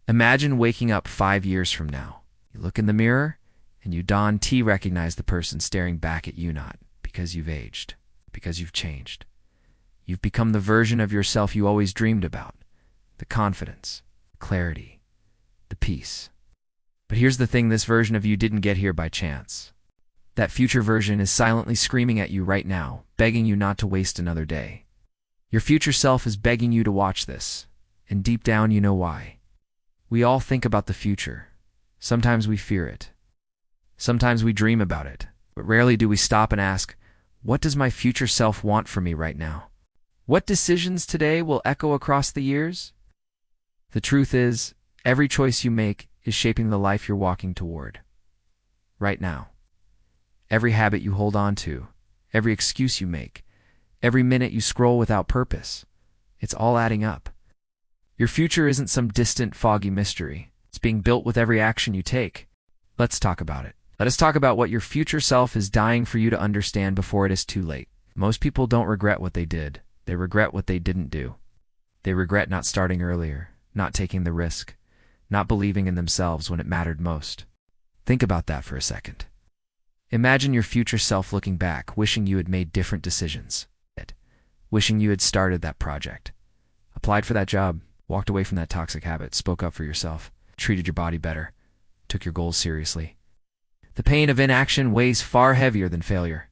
Imagine waking up 5 years from now. You look in the mirror, and you recognize the person staring back at you, not because you've aged, because you've changed. You've become the version of yourself you always dreamed about. The confidence, clarity, the peace. But here's the thing, this version of you didn't get here by chance. That future version is silently screaming at you right now, begging you not to waste another day. Your future self is begging you to watch this, and deep down you know why. We all think about the future. Sometimes we fear it. Sometimes we dream about it, but rarely do we stop and ask, what does my future self want from me right now? What decisions today will echo across the years? The truth is, every choice you make is shaping the life you're walking toward. Right now. Every habit you hold on to, every excuse you make, every minute you scroll without purpose, it's all adding up. Your future isn't some distant, foggy mystery. It's being built with every action you take. Let's talk about it. Let us talk about what your future self is dying for you to understand before it is too late. Most people don't regret what they did. They regret what they didn't do. They regret not starting earlier, not taking the risk, not believing in themselves when it mattered most. Think about that for a second. Imagine your future self looking back, wishing you had made different decisions. Wishing you had started that project, applied for that job, walked away from that toxic habit, spoke up for yourself, treated your body better, took your goals seriously. The pain of inaction weighs far heavier than failure.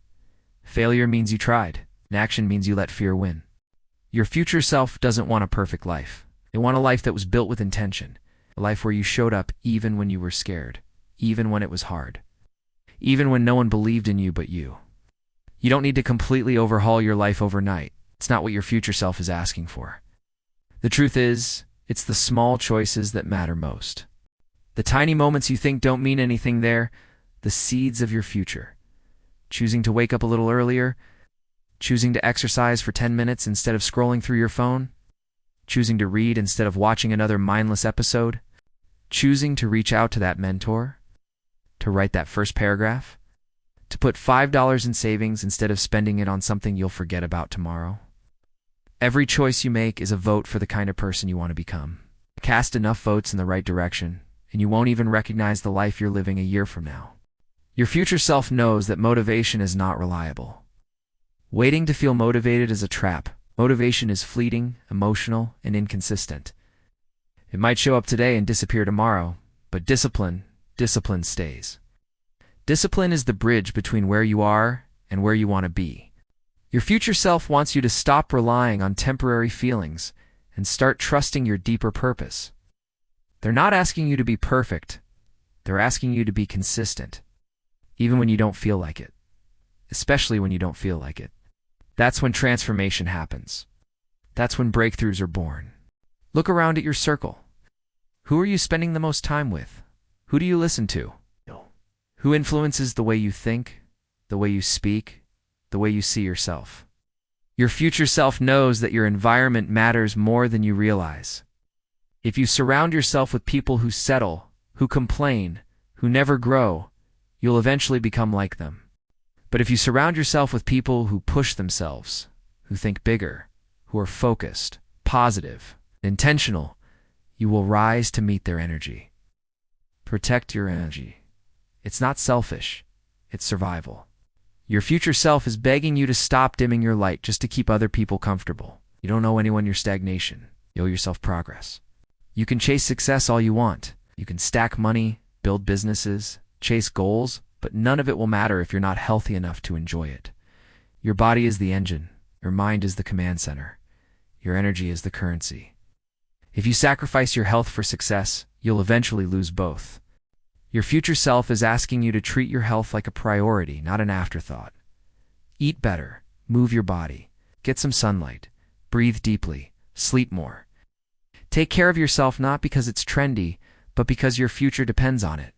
Failure means you tried. Inaction means you let fear win. Your future self doesn't want a perfect life. They want a life that was built with intention, a life where you showed up even when you were scared, even when it was hard, even when no one believed in you but you. You don't need to completely overhaul your life overnight. It's not what your future self is asking for. The truth is, it's the small choices that matter most. The tiny moments you think don't mean anything, they're the seeds of your future. Choosing to wake up a little earlier, choosing to exercise for 10 minutes instead of scrolling through your phone, choosing to read instead of watching another mindless episode, choosing to reach out to that mentor, to write that first paragraph, to put $5 in savings instead of spending it on something you'll forget about tomorrow. Every choice you make is a vote for the kind of person you want to become. Cast enough votes in the right direction, and you won't even recognize the life you're living a year from now. Your future self knows that motivation is not reliable. Waiting to feel motivated is a trap. Motivation is fleeting, emotional, and inconsistent. It might show up today and disappear tomorrow, but discipline stays. Discipline is the bridge between where you are and where you want to be. Your future self wants you to stop relying on temporary feelings and start trusting your deeper purpose. They're not asking you to be perfect. They're asking you to be consistent, even when you don't feel like it, especially when you don't feel like it. That's when transformation happens. That's when breakthroughs are born. Look around at your circle. Who are you spending the most time with? Who do you listen to? Who influences the way you think, the way you speak, the way you see yourself? Your future self knows that your environment matters more than you realize. If you surround yourself with people who settle, who complain, who never grow, you'll eventually become like them. But if you surround yourself with people who push themselves, who think bigger, who are focused, positive, intentional, you will rise to meet their energy. Protect your energy. It's not selfish, it's survival. Your future self is begging you to stop dimming your light just to keep other people comfortable. You don't owe anyone your stagnation. You owe yourself progress. You can chase success all you want. You can stack money, build businesses, chase goals, but none of it will matter if you're not healthy enough to enjoy it. Your body is the engine. Your mind is the command center. Your energy is the currency. If you sacrifice your health for success, you'll eventually lose both. Your future self is asking you to treat your health like a priority, not an afterthought. Eat better, move your body, get some sunlight, breathe deeply, sleep more. Take care of yourself not because it's trendy, but because your future depends on it.